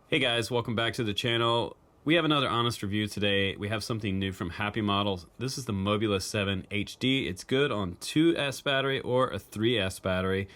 Hey guys, welcome back to the channel. We have another honest review today. We have something new from happymodel. This is the MOBULA7 HD. It's good on 2S battery or a 3S battery.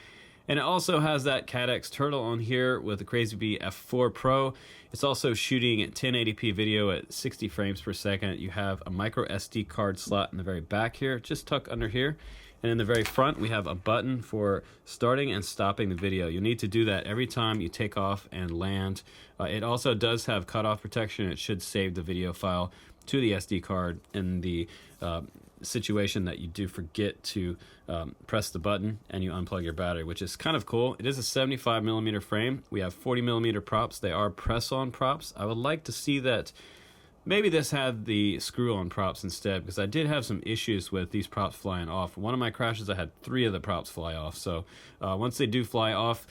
And it also has that CADX turtle on here with the Crazy Bee F4 Pro. It's also shooting at 1080p video at 60 frames per second. You have a micro SD card slot in the very back here, just tuck under here. And in the very front, we have a button for starting and stopping the video. You need to do that every time you take off and land. It also does have cutoff protection. It should save the video file to the SD card in the situation that you do forget to press the button and you unplug your battery, which is kind of cool. It is a 75mm frame. We have 40mm props. They are press-on props. I would like to see that maybe this had the screw-on props instead, because I did have some issues with these props flying off. One of my crashes, I had 3 of the props fly off. So once they do fly off,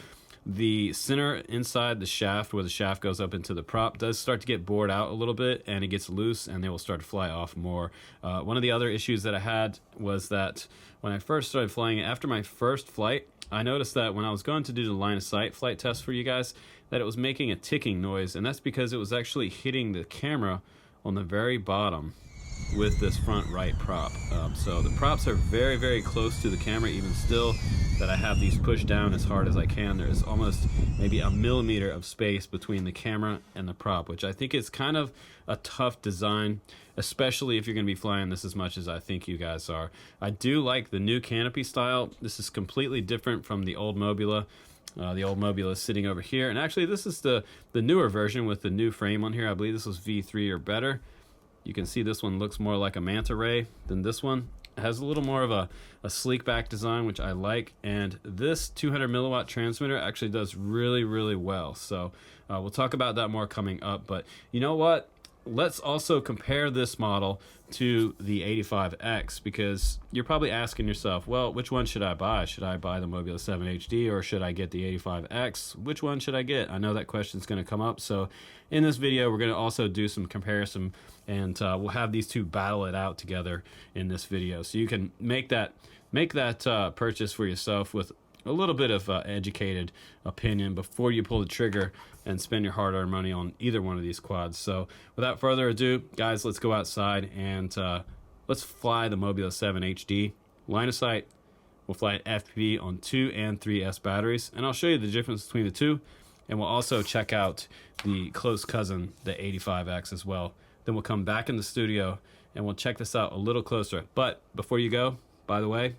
the center inside the shaft, where the shaft goes up into the prop, does start to get bored out a little bit, and it gets loose, and they will start to fly off more. One of the other issues that I had was that when I first started flying, after my first flight, I noticed that when I was going to do the line of sight flight test for you guys, that it was making a ticking noise, and that's because it was actually hitting the camera on the very bottom with this front right prop. So the props are very, very close to the camera, even still that I have these pushed down as hard as I can. There is almost maybe a millimeter of space between the camera and the prop, which I think is kind of a tough design, especially if you're going to be flying this as much as I think you guys are. I do like the new canopy style. This is completely different from the old Mobula. The old Mobula is sitting over here, and actually this is the newer version with the new frame on here. I believe this was V3 or better. You can see this one looks more like a manta ray than this one. It has a little more of a sleek back design, which I like, and this 200 milliwatt transmitter actually does really, really well. So we'll talk about that more coming up, but you know what? Let's also compare this model to the 85X, because you're probably asking yourself, well, which one should I buy? Should I buy the MOBULA7 HD or should I get the 85X? Which one should I get? I know that question's going to come up. So in this video, we're going to also do some comparison, and we'll have these two battle it out together in this video. So you can make that purchase for yourself with a little bit of educated opinion before you pull the trigger and spend your hard-earned money on either one of these quads. So without further ado, guys, let's go outside and let's fly the MOBULA7 HD. Line of sight, we'll fly at FPV on 2 and 3S batteries, and I'll show you the difference between the two, and we'll also check out the close cousin, the 85X, as well. Then we'll come back in the studio and we'll check this out a little closer. But before you go, by the way,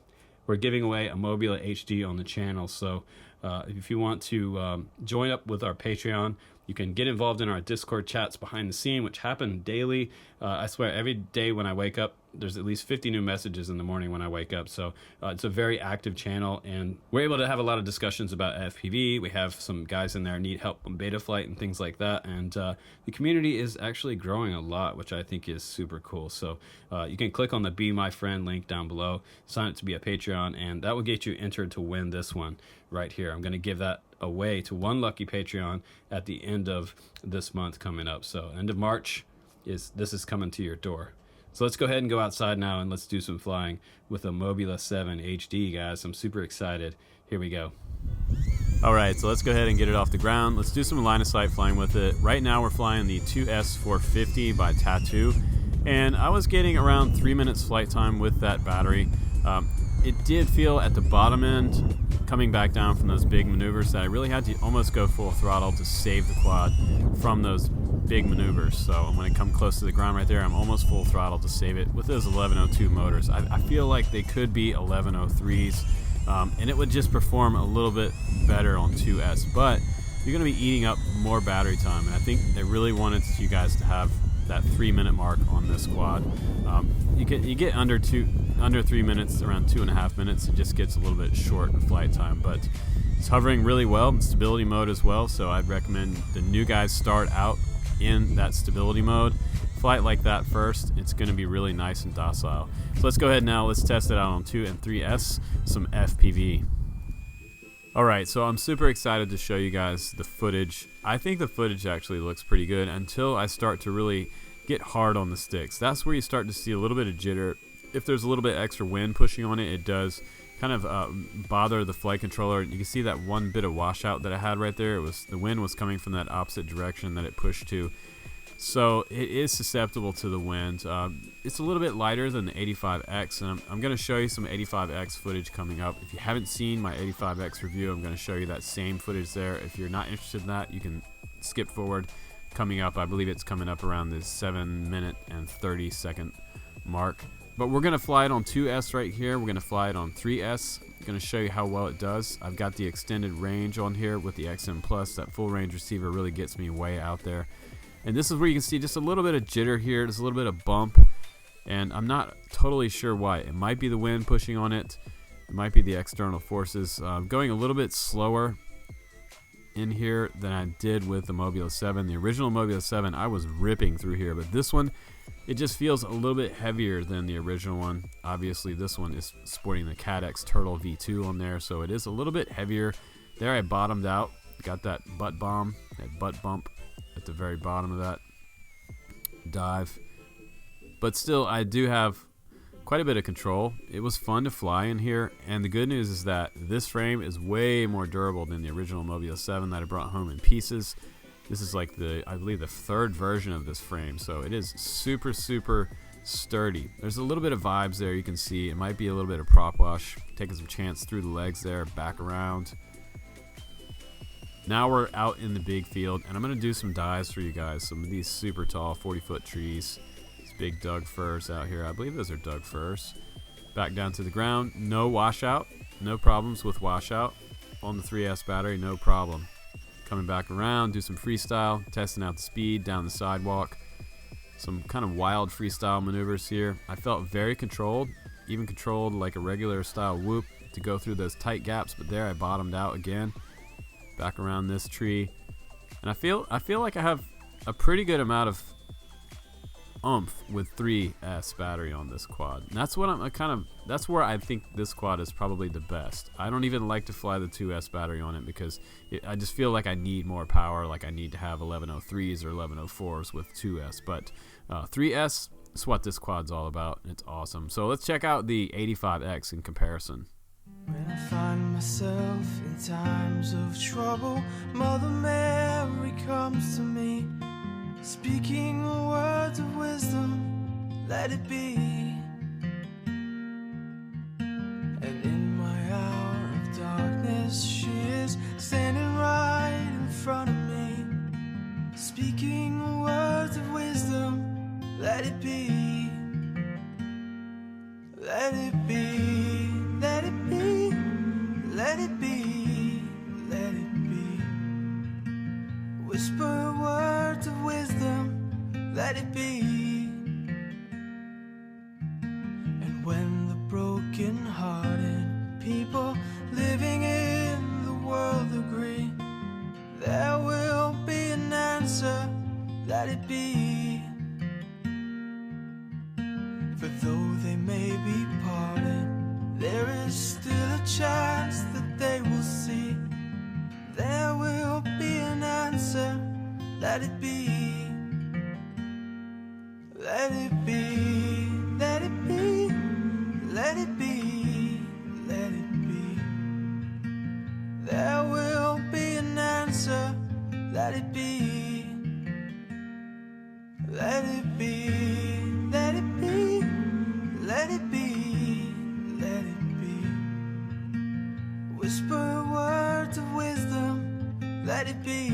we're giving away a Mobula HD on the channel. So if you want to join up with our Patreon, you can get involved in our Discord chats behind the scene, which happen daily. I swear, every day when I wake up, there's at least 50 new messages in the morning when I wake up. So it's a very active channel, and we're able to have a lot of discussions about FPV. We have some guys in there need help on Betaflight and things like that. And the community is actually growing a lot, which I think is super cool. So you can click on the Be My Friend link down below, sign up to be a Patreon, and that will get you entered to win this one right here. I'm going to give that away to one lucky Patreon at the end of this month coming up. So end of March, this is coming to your door. So let's go ahead and go outside now and let's do some flying with a MOBULA7 HD, guys. I'm super excited. Here we go. All right, so let's go ahead and get it off the ground. Let's do some line of sight flying with it. Right now we're flying the 2S450 by Tattoo, and I was getting around 3 minutes flight time with that battery. It did feel at the bottom end, coming back down from those big maneuvers, that I really had to almost go full throttle to save the quad from those big maneuvers. So when I come close to the ground right there, I'm almost full throttle to save it with those 1102 motors. I feel like they could be 1103s, and it would just perform a little bit better on 2S, but you're going to be eating up more battery time, and I think they really wanted you guys to have that 3 minute mark on this quad. You get under 3 minutes, around 2.5 minutes. It just gets a little bit short in flight time, but it's hovering really well in stability mode as well. So I'd recommend the new guys start out in that stability mode. Flight like that first. It's going to be really nice and docile. So let's go ahead now. Let's test it out on 2 and 3S, some FPV. Alright, so I'm super excited to show you guys the footage. I think the footage actually looks pretty good until I start to really get hard on the sticks. That's where you start to see a little bit of jitter. If there's a little bit extra wind pushing on it, it does kind of bother the flight controller. You can see that one bit of washout that I had right there. It was the wind was coming from that opposite direction that it pushed to. So it is susceptible to the wind. It's a little bit lighter than the 85X, and I'm going to show you some 85X footage coming up. If you haven't seen my 85X review, I'm going to show you that same footage there. If you're not interested in that, you can skip forward. Coming up, I believe it's coming up around the 7-minute and 30-second mark. But we're going to fly it on 2S right here. We're going to fly it on 3S. I'm going to show you how well it does. I've got the extended range on here with the XM Plus. That full range receiver really gets me way out there. And this is where you can see just a little bit of jitter here. There's a little bit of bump. And I'm not totally sure why. It might be the wind pushing on it. It might be the external forces. I'm going a little bit slower in here than I did with the MOBULA7. The original MOBULA7, I was ripping through here. But this one, it just feels a little bit heavier than the original one. Obviously, this one is sporting the CADX Turtle V2 on there. So it is a little bit heavier. There I bottomed out. Got that butt bomb, that butt bump at the very bottom of that dive. But still, I do have quite a bit of control. It was fun to fly in here, and the good news is that this frame is way more durable than the original MOBULA7 that I brought home in pieces. This is like I believe the 3rd version of this frame, so it is super sturdy. There's a little bit of vibes there. You can see it might be a little bit of prop wash, taking some chance through the legs there, back around. Now we're out in the big field, and I'm going to do some dives for you guys. Some of these super tall 40-foot trees. These big Doug firs out here. I believe those are Doug firs. Back down to the ground. No washout. No problems with washout. On the 3S battery, no problem. Coming back around, do some freestyle. Testing out the speed down the sidewalk. Some kind of wild freestyle maneuvers here. I felt very controlled. Even controlled like a regular style whoop to go through those tight gaps. But there I bottomed out again. Back around this tree, and I feel like I have a pretty good amount of oomph with 3S battery on this quad. And that's what that's where I think this quad is probably the best. I don't even like to fly the 2S battery on it because I just feel like I need more power, like I need to have 1103s or 1104s with 2S. But 3S is what this quad's all about, and it's awesome. So let's check out the 85X in comparison. When I find myself in times of trouble, Mother Mary comes to me, speaking words of wisdom, let it be. And in my hour of darkness, she is standing right in front of me, speaking words of wisdom, let it be. Let it be, let it be, let it be, let it be. Whisper words of wisdom, let it be. And when the broken-hearted people living in the world agree, there will be an answer, let it be. For though they may be parted, there is still a chance that they will see. There will be an answer, let it be. Let it be, let it be, let it be, let it be. There will be an answer, let it be. Let it be, let it be, let it be, let it be. Whisper words of wisdom, let it be.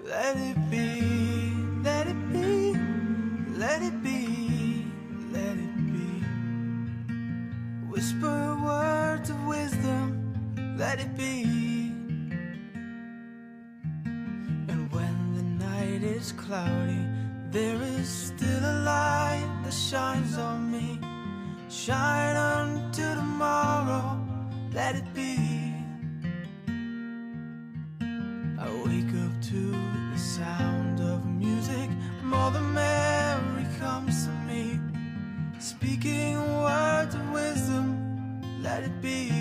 Let it be, let it be, let it be, let it be. Whisper words of wisdom, let it be. And when the night is cloudy, there is still a light that shines on me. Shine unto tomorrow, let it be. I wake up to the sound of music, more the memory comes to me. Speaking words of wisdom, let it be.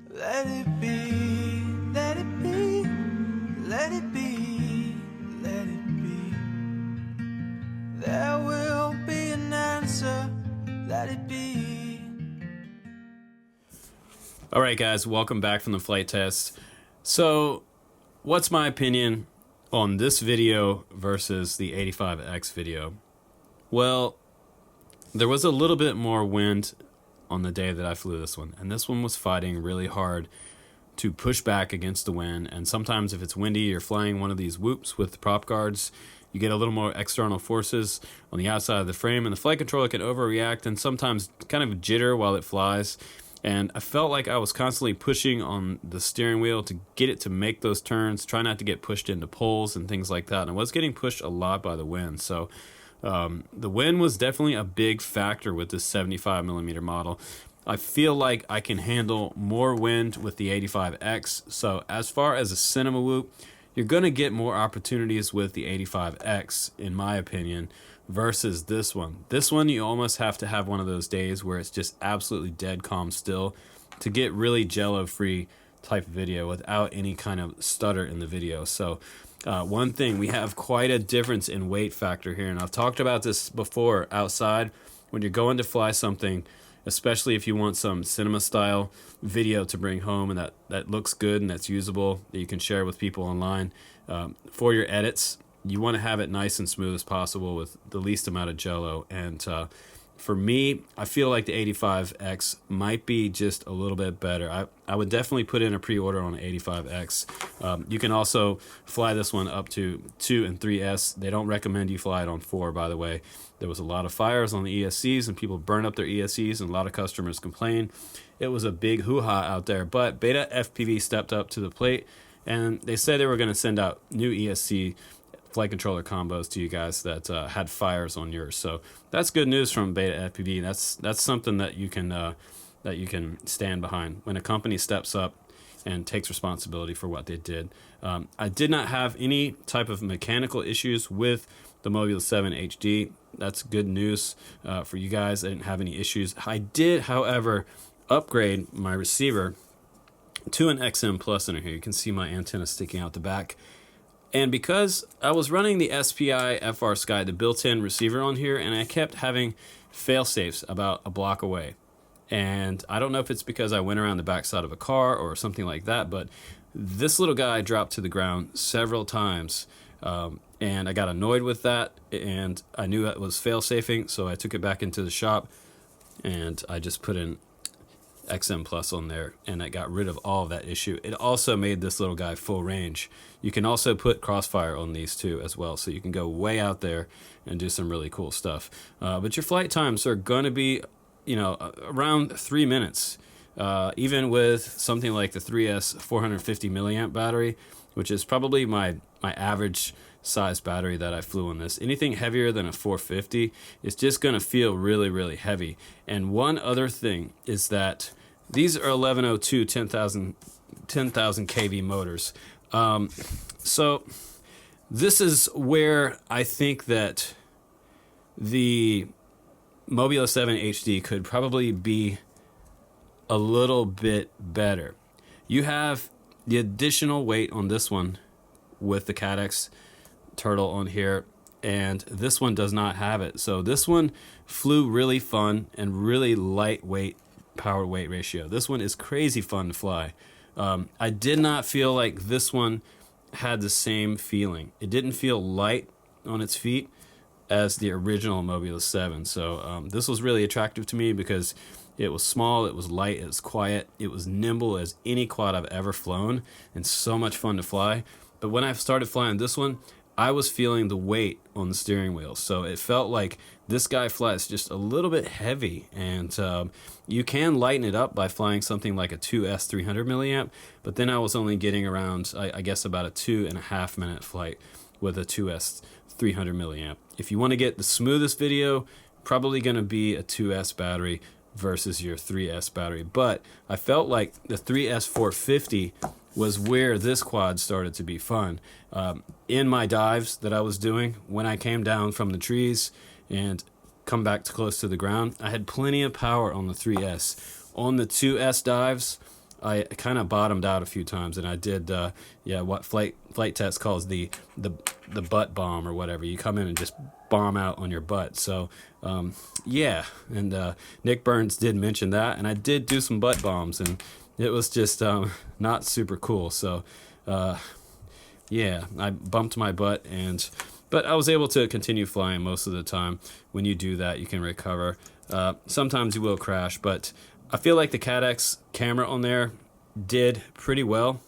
Let it be, let it be, let it be, let it be. There will be an answer, let it be. All right, guys, welcome back from the flight test. So, what's my opinion on this video versus the 85X video? Well, there was a little bit more wind on the day that I flew this one, and this one was fighting really hard to push back against the wind. And sometimes if it's windy, you're flying one of these whoops with the prop guards, you get a little more external forces on the outside of the frame, and the flight controller can overreact and sometimes kind of jitter while it flies. And I felt like I was constantly pushing on the steering wheel to get it to make those turns, try not to get pushed into poles and things like that. And I was getting pushed a lot by the wind. So the wind was definitely a big factor with this 75mm model. I feel like I can handle more wind with the 85X. So as far as a cinema whoop, you're going to get more opportunities with the 85X, in my opinion, versus this one. This one, you almost have to have one of those days where it's just absolutely dead calm still to get really jello-free type video without any kind of stutter in the video. So one thing, we have quite a difference in weight factor here, and I've talked about this before outside. When you're going to fly something, especially if you want some cinema style video to bring home and that looks good and that's usable, that you can share with people online, for your edits, you want to have it nice and smooth as possible with the least amount of jello. And for me, I feel like the 85X might be just a little bit better. I would definitely put in a pre-order on the 85X. You can also fly this one up to 2 and 3S. They don't recommend you fly it on 4, by the way. There was a lot of fires on the ESCs and people burned up their ESCs, and a lot of customers complained. It was a big hoo-ha out there, but Beta FPV stepped up to the plate, and they said they were going to send out new ESC flight controller combos to you guys that had fires on yours. So that's good news from Beta FPV. That's something that you can stand behind when a company steps up and takes responsibility for what they did. I did not have any type of mechanical issues with the MOBULA7 HD. That's good news for you guys. I didn't have any issues. I did, however, upgrade my receiver to an XM Plus in here. You can see my antenna sticking out the back. And because I was running the SPI FrSky, the built-in receiver on here, and I kept having fail-safes about a block away. And I don't know if it's because I went around the backside of a car or something like that, but this little guy dropped to the ground several times. And I got annoyed with that, and I knew it was fail-safing, so I took it back into the shop, and I just put in XM Plus on there, and that got rid of all of that issue. It also made this little guy full range. You can also put crossfire on these too as well, so you can go way out there and do some really cool stuff. But your flight times are going to be, around 3 minutes, even with something like the 3S 450 milliamp battery, which is probably my average size battery that I flew on this. Anything heavier than a 450 is just going to feel really, really heavy. And one other thing is that these are 1102 10,000 kV motors. So this is where I think that the MOBULA7 HD could probably be a little bit better. You have the additional weight on this one with the Cadex turtle on here, and this one does not have it. So this one flew really fun and really lightweight power weight ratio. This one is crazy fun to fly. I did not feel like this one had the same feeling. It didn't feel light on its feet as the original MOBULA7. So this was really attractive to me because it was small, it was light, it was quiet, it was nimble as any quad I've ever flown, and so much fun to fly. But when I started flying this one, I was feeling the weight on the steering wheel. So it felt like this guy flies just a little bit heavy, and you can lighten it up by flying something like a 2S 300 milliamp, but then I was only getting around, I guess, about a 2.5 minute flight with a 2S 300 milliamp. If you want to get the smoothest video, probably going to be a 2S battery versus your 3S battery. But I felt like the 3S 450 was where this quad started to be fun. In my dives that I was doing, when I came down from the trees and come back to close to the ground, I had plenty of power on the 3S. On the 2S dives, I kind of bottomed out a few times, and I did, what Flight Test calls the butt bomb or whatever. You come in and just bomb out on your butt. So, and Nick Burns did mention that, and I did do some butt bombs, and it was just not super cool. So, I bumped my butt, but I was able to continue flying most of the time. When you do that, you can recover. Sometimes you will crash, but I feel like the CAT-X camera on there did pretty well.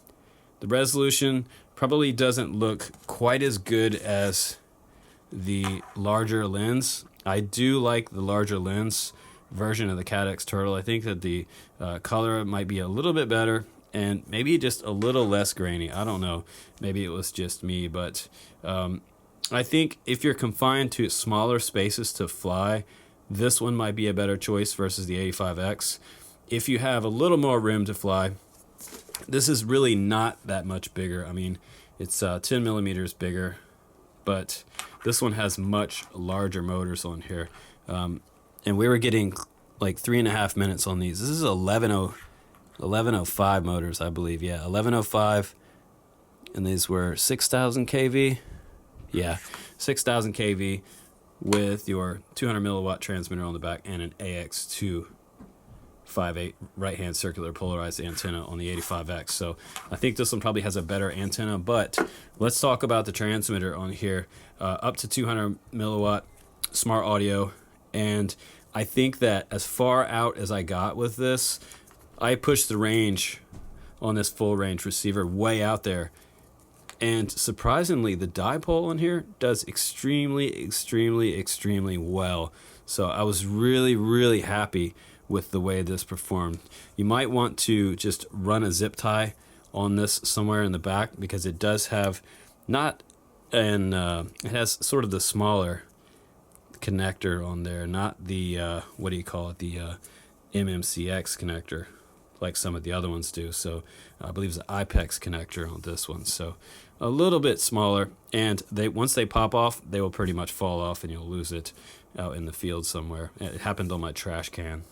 The resolution probably doesn't look quite as good as the larger lens. I do like the larger lens version of the CAT-X Turtle. I think that the color might be a little bit better and maybe just a little less grainy. I don't know. Maybe it was just me, but I think if you're confined to smaller spaces to fly, this one might be a better choice versus the 85X. If you have a little more room to fly, this is really not that much bigger. I mean, it's 10 millimeters bigger, but this one has much larger motors on here. And we were getting like 3.5 minutes on these. This is 1105 motors, I believe. Yeah, 1105. And these were 6,000 kV. Yeah, 6,000 kV with your 200 milliwatt transmitter on the back and an AX258 right-hand circular polarized antenna on the 85X. So I think this one probably has a better antenna, but let's talk about the transmitter on here. Up to 200 milliwatt smart audio, and I think that as far out as I got with this, I pushed the range on this full range receiver way out there. And surprisingly, the dipole on here does extremely well. So I was really happy with the way this performed. You might want to just run a zip tie on this somewhere in the back, because it does have it has sort of the smaller connector on there, not the the MMCX connector like some of the other ones do. So I believe it's an IPEX connector on this one. So a little bit smaller, and once they pop off, they will pretty much fall off and you'll lose it out in the field somewhere. It happened on my trash can.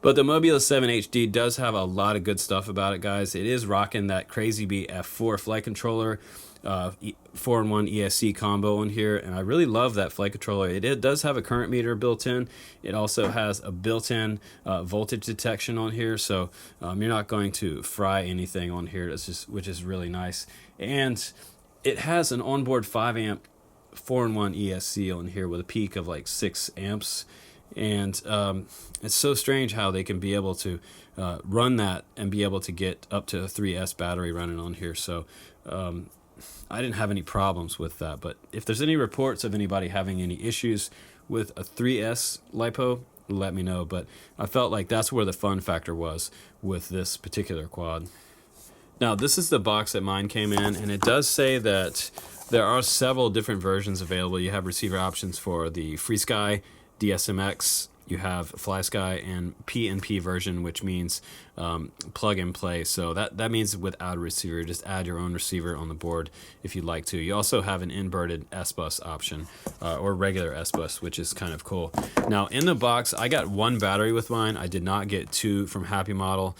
But the MOBULA7 HD does have a lot of good stuff about it, guys. It is rocking that Crazy Bee F4 flight controller, 4-in-1 ESC combo in here, and I really love that flight controller. It does have a current meter built in. It also has a built-in voltage detection on here, so you're not going to fry anything on here, which is really nice. And it has an onboard 5 amp 4-in-1 ESC on here with a peak of like 6 amps. And it's so strange how they can be able to run that and be able to get up to a 3S battery running on here. So I didn't have any problems with that. But if there's any reports of anybody having any issues with a 3S LiPo, let me know. But I felt like that's where the fun factor was with this particular quad. Now, this is the box that mine came in, and it does say that there are several different versions available. You have receiver options for the Frsky DSMX, you have FlySky, and PNP version, which means plug and play. So that means without a receiver, just add your own receiver on the board if you'd like to. You also have an inverted S-Bus option, or regular S-Bus, which is kind of cool. Now, in the box, I got 1 battery with mine. I did not get 2 from happymodel.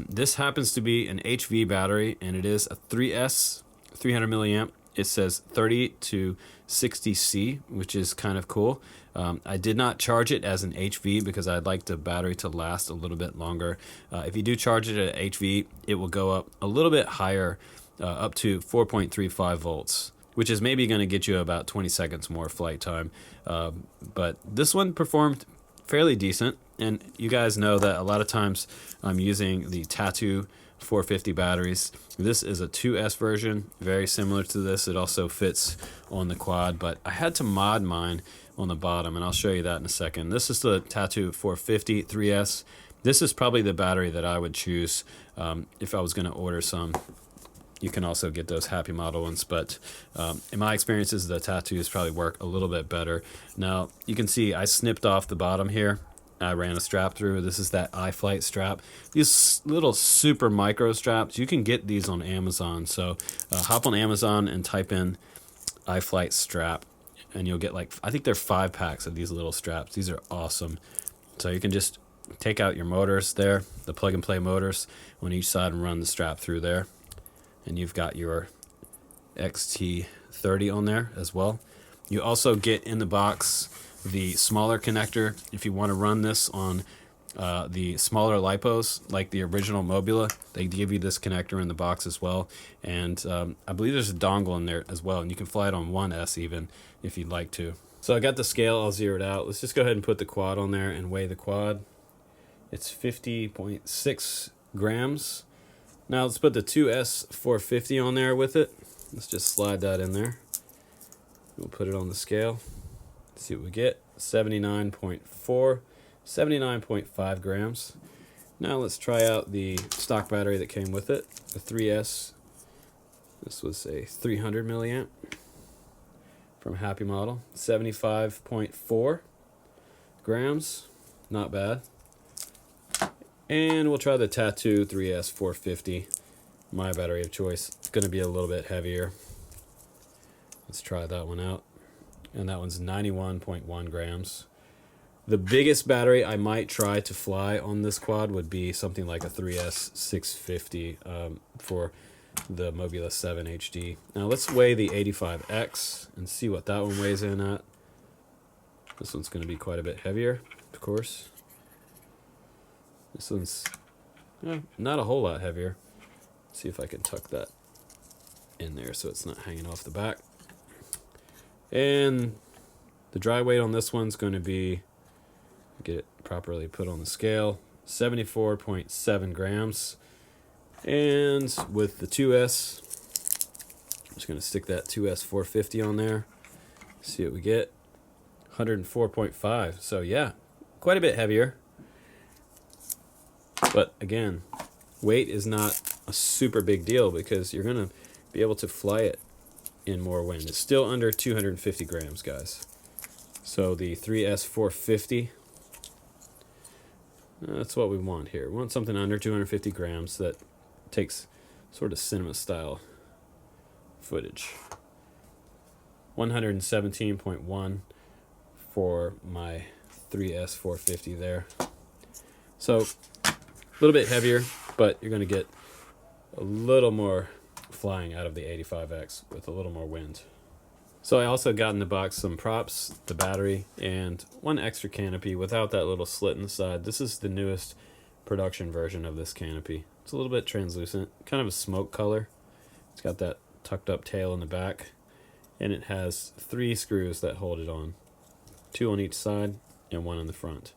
This happens to be an HV battery, and it is a 3S, 300 milliamp. It says 30 to 60C, which is kind of cool. I did not charge it as an HV because I'd like the battery to last a little bit longer. If you do charge it at HV, it will go up a little bit higher, up to 4.35 volts, which is maybe going to get you about 20 seconds more flight time. But this one performed fairly decent, and you guys know that a lot of times I'm using the Tattoo 450 batteries. This is a 2S version, very similar to this. It also fits on the quad, but I had to mod mine on the bottom, and I'll show you that in a second. This is the Tattoo 450 3S. This is probably the battery that I would choose if I was going to order some. You can also get those happymodel ones, but in my experiences, the Tattoos probably work a little bit better. Now, you can see I snipped off the bottom here I ran a strap through. This is that iFlight strap. These little super micro straps, you can get these on Amazon. So hop on Amazon and type in iFlight strap, and you'll get like, I think they're 5 packs of these little straps. These are awesome. So you can just take out your motors there, the plug and play motors on each side, and run the strap through there. And you've got your XT30 on there as well. You also get in the box the smaller connector if you want to run this on the smaller lipos like the original Mobula. They give you this connector in the box as well, and I believe there's a dongle in there as well, and you can fly it on 1S even if you'd like to. So I got the scale all zeroed out. Let's just go ahead and put the quad on there and weigh the quad. It's 50.6 grams. Now let's put the 2S450 on there with it. Let's just slide that in there. We'll put it on the scale. See what we get. 79.5 grams. Now let's try out the stock battery that came with it, the 3S. This was a 300 milliamp from happymodel. 75.4 grams. Not bad. And we'll try the Tattoo 3S 450, my battery of choice. It's going to be a little bit heavier. Let's try that one out. And that one's 91.1 grams. The biggest battery I might try to fly on this quad would be something like a 3S 650 for the MOBULA7 HD. Now let's weigh the 85X and see what that one weighs in at. This one's going to be quite a bit heavier, of course. This one's not a whole lot heavier. Let's see if I can tuck that in there so it's not hanging off the back. And the dry weight on this one's going to be, get it properly put on the scale, 74.7 grams. And with the 2S, I'm just going to stick that 2S 450 on there, see what we get. 104.5. So yeah, quite a bit heavier. But again, weight is not a super big deal because you're going to be able to fly it in more wind. It's still under 250 grams, guys. So the 3S 450, that's what we want here. We want something under 250 grams that takes sort of cinema style footage. 117.1 for my 3S 450 there. So a little bit heavier, but you're going to get a little more flying out of the 85X with a little more wind. So I also got in the box some props, the battery, and one extra canopy without that little slit in the side. This is the newest production version of this canopy. It's a little bit translucent, kind of a smoke color. It's got that tucked up tail in the back, and it has 3 screws that hold it on. 2 on each side and 1 in the front.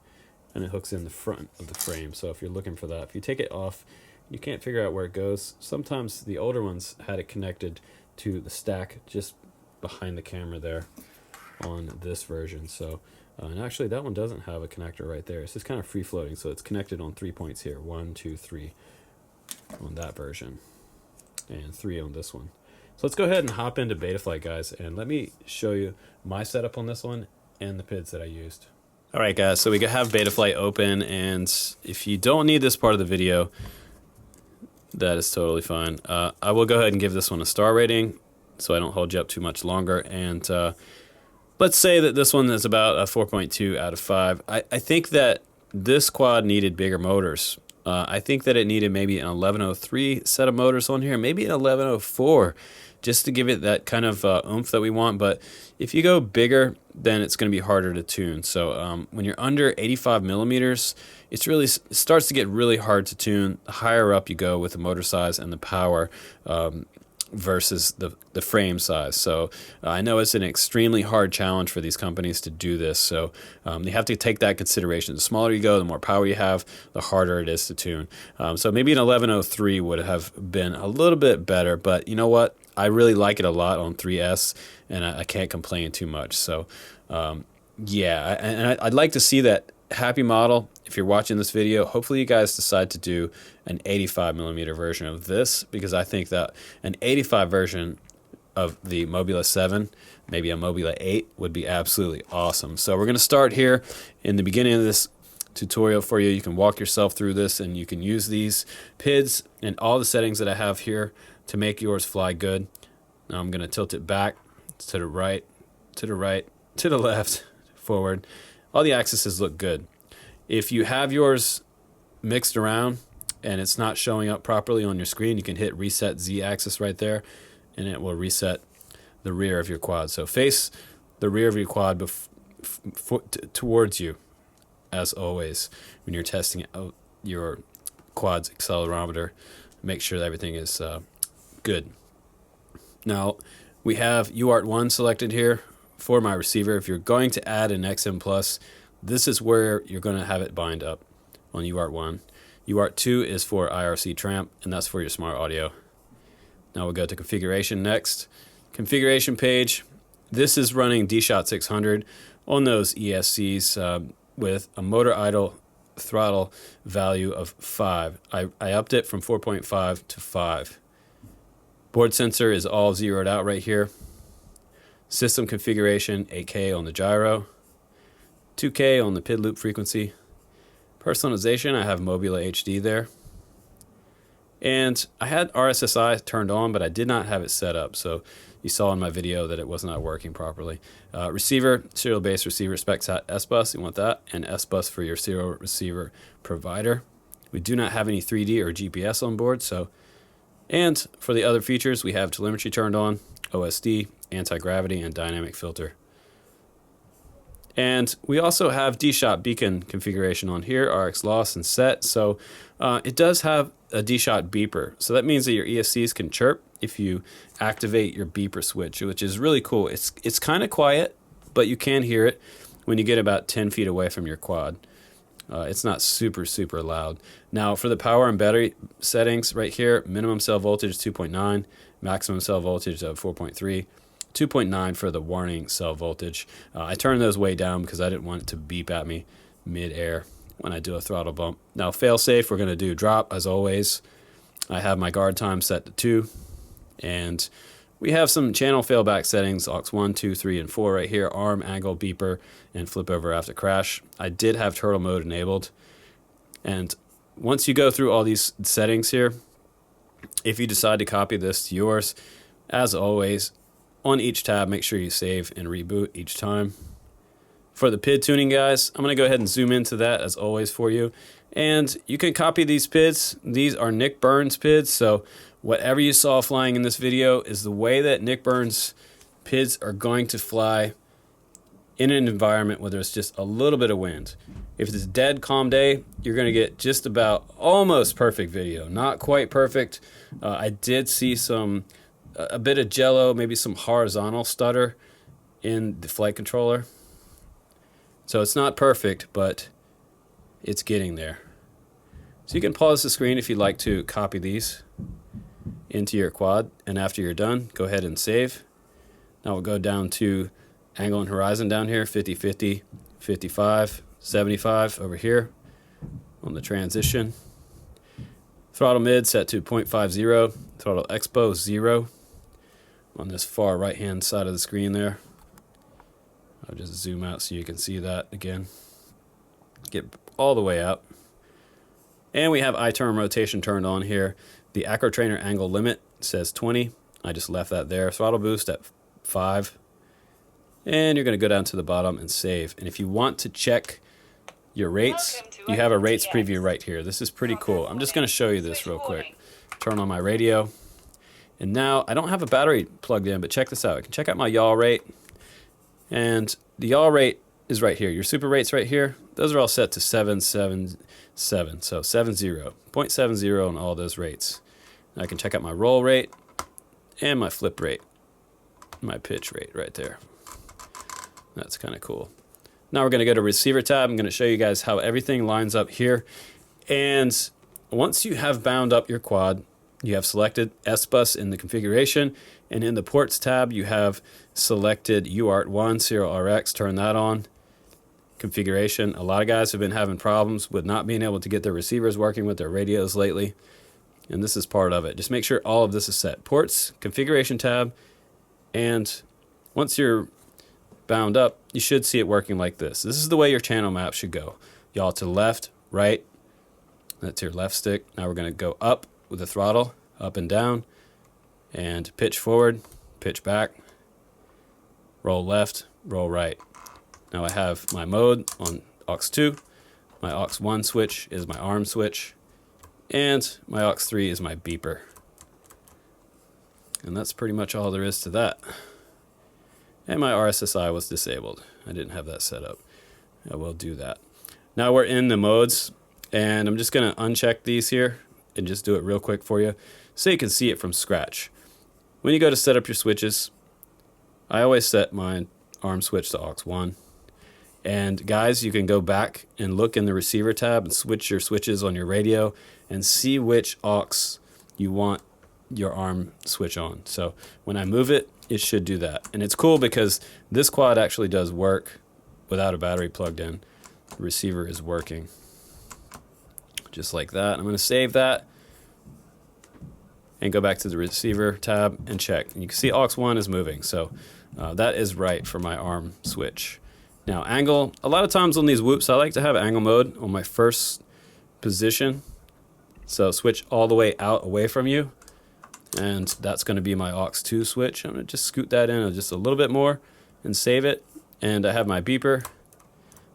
And it hooks in the front of the frame. So if you're looking for that, if you take it off, you can't figure out where it goes. Sometimes the older ones had it connected to the stack just behind the camera there on this version. So and actually that one doesn't have a connector right there. It's just kind of free floating, so it's connected on 3 points here. 1, 2, 3 on that version, and 3 on this one. So let's go ahead and hop into Betaflight, guys, and let me show you my setup on this one and the PIDs that I used. All right, guys, so we have Betaflight open, and if you don't need this part of the video, that is totally fine. I will go ahead and give this one a star rating so I don't hold you up too much longer. And let's say that this one is about a 4.2 out of 5. I think that this quad needed bigger motors. I think that it needed maybe an 1103 set of motors on here, maybe an 1104, just to give it that kind of oomph that we want. But if you go bigger, then it's going to be harder to tune. So when you're under 85 millimeters, it starts to get really hard to tune. The higher up you go with the motor size and the power versus the frame size. So I know it's an extremely hard challenge for these companies to do this. So you have to take that consideration. The smaller you go, the more power you have, the harder it is to tune. So maybe an 1103 would have been a little bit better, but you know what? I really like it a lot on 3S, and I can't complain too much. So yeah, and I'd like to see that happymodel. If you're watching this video, hopefully you guys decide to do an 85 millimeter version of this, because I think that an 85 version of the MOBULA7, maybe a MOBULA 8, would be absolutely awesome. So we're going to start here in the beginning of this tutorial for you. You can walk yourself through this, and you can use these PIDs and all the settings that I have here to make yours fly good. Now I'm going to tilt it back to the right, to the right, to the left, forward. All the axes look good. If you have yours mixed around and it's not showing up properly on your screen, you can hit reset Z axis right there, and it will reset the rear of your quad. So face the rear of your quad towards you, as always, when you're testing out your quad's accelerometer. Make sure that everything is good. Now, we have UART1 selected here for my receiver. If you're going to add an XM Plus, this is where you're going to have it bind up on UART1. UART2 is for IRC Tramp, and that's for your smart audio. Now we'll go to configuration next. Configuration page. This is running D-Shot 600 on those ESCs with a motor idle throttle value of 5. I upped it from 4.5 to 5. Board sensor is all zeroed out right here. System configuration, 8K on the gyro, 2K on the PID loop frequency. Personalization, I have Mobula HD there. And I had RSSI turned on, but I did not have it set up. So you saw in my video that it was not working properly. Receiver, serial base receiver, SpecSat S-Bus, you want that, and S-Bus for your serial receiver provider. We do not have any 3D or GPS on board, so. And for the other features, we have telemetry turned on, OSD, anti-gravity, and dynamic filter. And we also have D-Shot beacon configuration on here, RX loss and set. So it does have a D-Shot beeper. So that means that your ESCs can chirp if you activate your beeper switch, which is really cool. It's kind of quiet, but you can hear it when you get about 10 feet away from your quad. It's not super loud. Now for the power and battery settings right here, minimum cell voltage 2.9, maximum cell voltage of 4.3, 2.9 for the warning cell voltage. I turned those way down because I didn't want it to beep at me mid-air when I do a throttle bump. Now fail safe, we're going to do drop as always. I have my guard time set to 2, and we have some channel failback settings, aux 1, 2, 3, and 4 right here, arm, angle, beeper, and flip over after crash. I did have turtle mode enabled. And once you go through all these settings here, if you decide to copy this to yours, as always, on each tab, make sure you save and reboot each time. For the PID tuning, guys, I'm going to go ahead and zoom into that as always for you. And you can copy these PIDs. These are Nick Burns PIDs, so whatever you saw flying in this video is the way that Nick Burns PIDs are going to fly in an environment where there's just a little bit of wind. If it's a dead, calm day, you're going to get just about almost perfect video. Not quite perfect. I did see a bit of jello, maybe some horizontal stutter in the flight controller. So it's not perfect, but it's getting there. So you can pause the screen if you'd like to copy these into your quad, and after you're done, go ahead and save. Now we'll go down to angle and horizon down here, 50, 50, 55, 75 over here on the transition. Throttle mid set to 0.50, throttle expo 0 on this far right hand side of the screen there. I'll just zoom out so you can see that again. Get all the way out. And we have I-turn rotation turned on here. The Acro Trainer angle limit says 20. I just left that there. Throttle boost at 5. And you're going to go down to the bottom and save. And if you want to check your rates, you have a rates preview right here. This is pretty cool. I'm just going to show you this real quick. Turn on my radio. And now I don't have a battery plugged in, but check this out. I can check out my yaw rate. And the yaw rate is right here. Your super rates right here, those are all set to 777. So 0.70 on all those rates. I can check out my roll rate and my flip rate, my pitch rate right there. That's kind of cool. Now we're going to go to receiver tab. I'm going to show you guys how everything lines up here. And once you have bound up your quad, you have selected S-Bus in the configuration, and in the ports tab you have selected UART1 serial RX, turn that on. Configuration, a lot of guys have been having problems with not being able to get their receivers working with their radios lately, and this is part of it. Just make sure all of this is set. Ports, configuration tab, and once you're bound up, you should see it working like this. This is the way your channel map should go. Yaw to the left, right. That's your left stick. Now we're going to go up with the throttle, up and down, and pitch forward, pitch back, roll left, roll right. Now I have my mode on aux2. My aux1 switch is my arm switch, and my aux3 is my beeper. And that's pretty much all there is to that. And my RSSI was disabled. I didn't have that set up. I will do that. Now we're in the modes, and I'm just going to uncheck these here and just do it real quick for you so you can see it from scratch. When you go to set up your switches, I always set my arm switch to aux1. And guys, you can go back and look in the receiver tab and switch your switches on your radio and see which aux you want your arm switch on. So when I move it, it should do that. And it's cool because this quad actually does work without a battery plugged in. The receiver is working just like that. I'm going to save that and go back to the receiver tab and check. And you can see aux1 is moving. So that is right for my arm switch. Now angle, a lot of times on these whoops, I like to have angle mode on my first position. So switch all the way out away from you. And that's going to be my aux2 switch. I'm going to just scoot that in just a little bit more and save it. And I have my beeper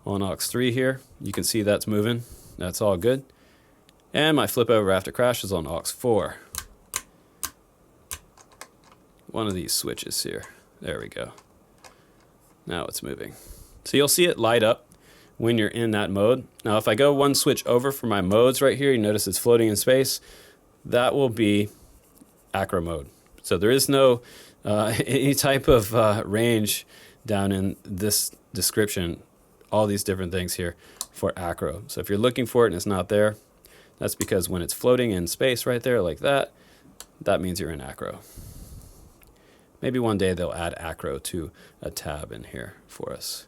on aux3 here. You can see that's moving. That's all good. And my flip over after crash is on aux4. One of these switches here. There we go. Now it's moving. So you'll see it light up when you're in that mode. Now if I go one switch over for my modes right here, you notice it's floating in space. That will be acro mode. So there is no any type of range down in this description, all these different things here for acro. So if you're looking for it and it's not there, that's because when it's floating in space right there like that, that means you're in acro. Maybe one day they'll add acro to a tab in here for us.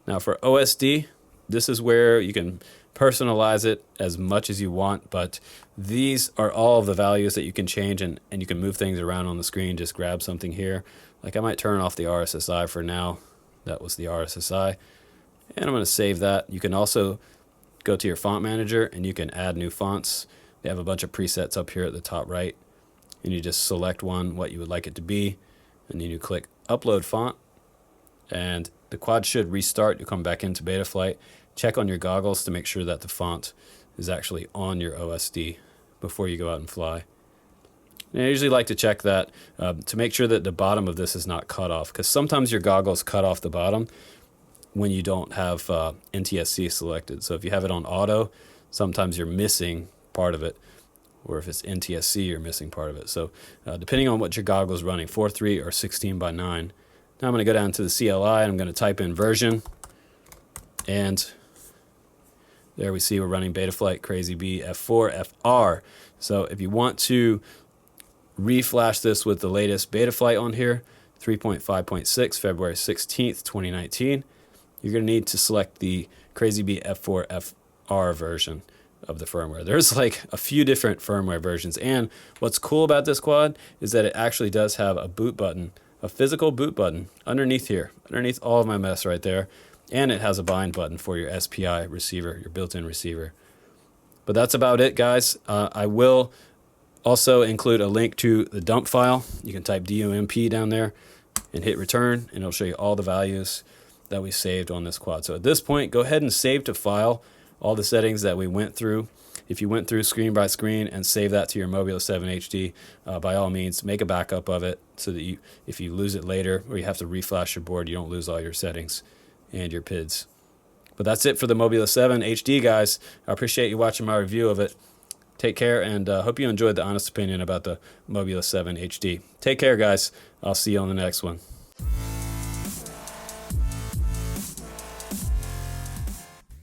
Now for OSD, this is where you can personalize it as much as you want, but these are all the values that you can change, and you can move things around on the screen. Just grab something here. Like I might turn off the RSSI for now. That was the RSSI. And I'm going to save that. You can also go to your font manager and you can add new fonts. They have a bunch of presets up here at the top right. And you just select one, what you would like it to be. And then you click upload font. And the quad should restart. You'll come back into Betaflight. Check on your goggles to make sure that the font is actually on your OSD before you go out and fly. And I usually like to check that to make sure that the bottom of this is not cut off, because sometimes your goggles cut off the bottom when you don't have NTSC selected. So if you have it on auto, sometimes you're missing part of it, or if it's NTSC, you're missing part of it. So depending on what your goggle's running, 4.3 or 16:9. Now I'm going to go down to the CLI and I'm going to type in version, and there we see we're running Betaflight Crazy Bee F4 FR. So if you want to reflash this with the latest Betaflight on here, 3.5.6, February 16th, 2019, you're going to need to select the Crazy Bee F4 FR version of the firmware. There's like a few different firmware versions, and what's cool about this quad is that it actually does have a boot button, a physical boot button underneath here, underneath all of my mess right there. And it has a bind button for your SPI receiver, your built-in receiver. But that's about it, guys. I will also include a link to the dump file. You can type DUMP down there and hit return, and it'll show you all the values that we saved on this quad. So at this point, go ahead and save to file all the settings that we went through. If you went through screen by screen and save that to your MOBULA7 HD, by all means, make a backup of it so that if you lose it later or you have to reflash your board, you don't lose all your settings and your PIDs. But that's it for the MOBULA7 HD, guys. I appreciate you watching my review of it. Take care, and hope you enjoyed the honest opinion about the MOBULA7 HD. Take care, guys. I'll see you on the next one.